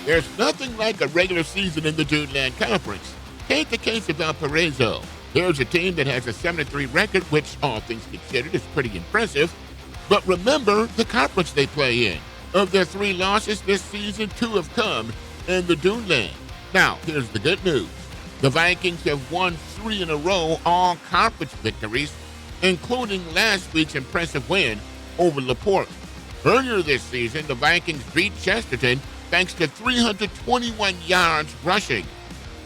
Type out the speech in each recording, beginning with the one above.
There's nothing like a regular season in the Duneland Conference. Take the case of Valparaiso. Here's a team that has a 7-3 record, which, all things considered, is pretty impressive. But remember the conference they play in. Of their 3 losses this season, 2 have come in the Duneland. Now, here's the good news. The Vikings have won 3 in a row, all conference victories, including last week's impressive win over LaPorte. Earlier this season, the Vikings beat Chesterton thanks to 321 yards rushing.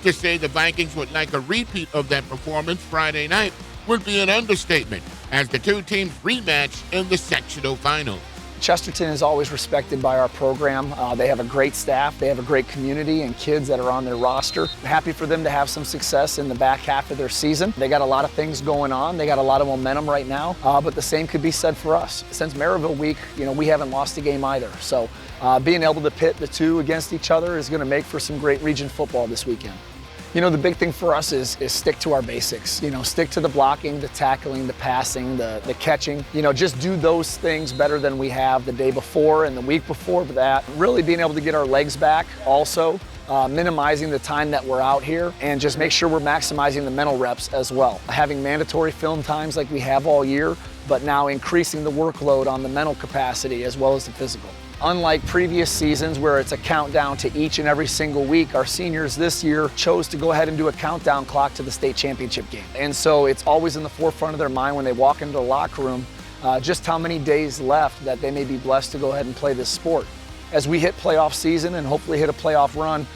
To say the Vikings would like a repeat of that performance Friday night would be an understatement, as the 2 teams rematch in the sectional final. Chesterton is always respected by our program. They have a great staff, they have a great community and kids that are on their roster. Happy for them to have some success in the back half of their season. They got a lot of things going on, they got a lot of momentum right now, but the same could be said for us. Since Maryville week, we haven't lost a game either. So being able to pit the 2 against each other is going to make for some great region football this weekend. The big thing for us is stick to our basics. Stick to the blocking, the tackling, the passing, the catching. Just do those things better than we have the day before and the week before that. Really being able to get our legs back also, minimizing the time that we're out here, and just make sure we're maximizing the mental reps as well. Having mandatory film times like we have all year, but now increasing the workload on the mental capacity as well as the physical. Unlike previous seasons where it's a countdown to each and every single week, our seniors this year chose to go ahead and do a countdown clock to the state championship game. And so it's always in the forefront of their mind when they walk into the locker room, just how many days left that they may be blessed to go ahead and play this sport. As we hit playoff season and hopefully hit a playoff run,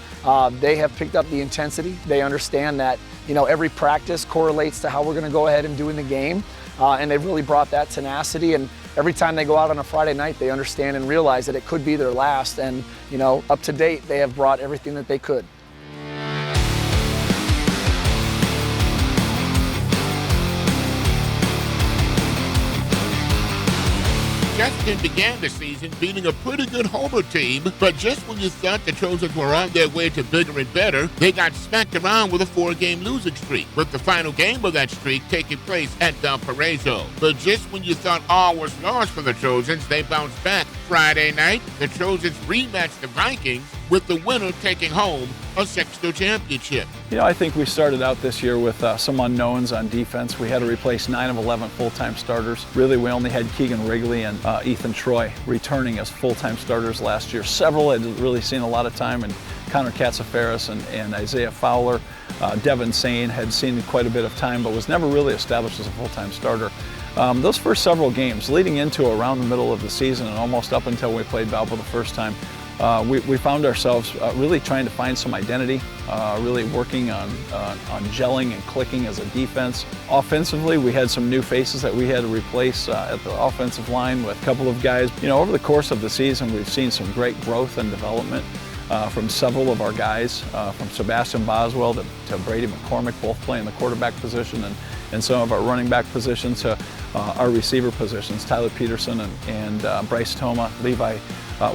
they have picked up the intensity. They understand that every practice correlates to how we're going to go ahead and do in the game. And they've really brought that tenacity, and every time they go out on a Friday night, they understand and realize that it could be their last, and up to date, they have brought everything that they could. Chesterton began the season beating a pretty good Homer team, but just when you thought the Trojans were on their way to bigger and better, they got smacked around with a 4-game losing streak, with the final game of that streak taking place at Valparaiso. But just when you thought all was lost for the Trojans, they bounced back. Friday night, the Trojans rematched the Vikings, with the winner taking home a sectional championship. I think we started out this year with some unknowns on defense. We had to replace 9 of 11 full-time starters. Really, we only had Keegan Wrigley and Ethan Troy returning as full-time starters last year. Several had really seen a lot of time, and Connor Katsafaris and Isaiah Fowler. Devin Sane had seen quite a bit of time, but was never really established as a full-time starter. Those first several games, leading into around the middle of the season and almost up until we played Valpo the first time, we found ourselves really trying to find some identity, really working on gelling and clicking as a defense. Offensively, we had some new faces that we had to replace at the offensive line with a couple of guys. Over the course of the season, we've seen some great growth and development from several of our guys, from Sebastian Boswell to Brady McCormick, both playing the quarterback position, and some of our running back positions to our receiver positions, Tyler Peterson and Bryce Toma, Levi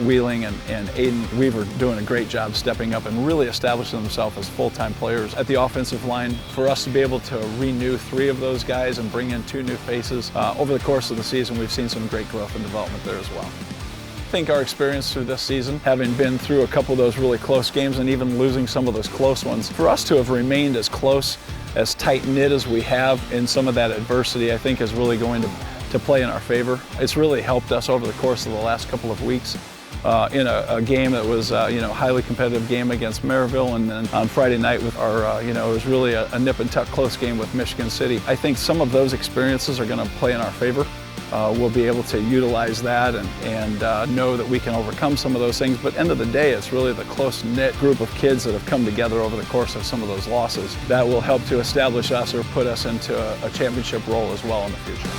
Wheeling and Aiden Weaver doing a great job stepping up and really establishing themselves as full-time players at the offensive line. For us to be able to renew 3 of those guys and bring in 2 new faces over the course of the season, we've seen some great growth and development there as well. I think our experience through this season, having been through a couple of those really close games and even losing some of those close ones, for us to have remained as close, as tight-knit as we have in some of that adversity, I think is really going to play in our favor. It's really helped us over the course of the last couple of weeks in a game that was highly competitive game against Maryville, and then on Friday night with our it was really a nip and tuck close game with Michigan City. I think some of those experiences are going to play in our favor. We'll be able to utilize that and know that we can overcome some of those things. But end of the day, it's really the close-knit group of kids that have come together over the course of some of those losses that will help to establish us or put us into a championship role as well in the future.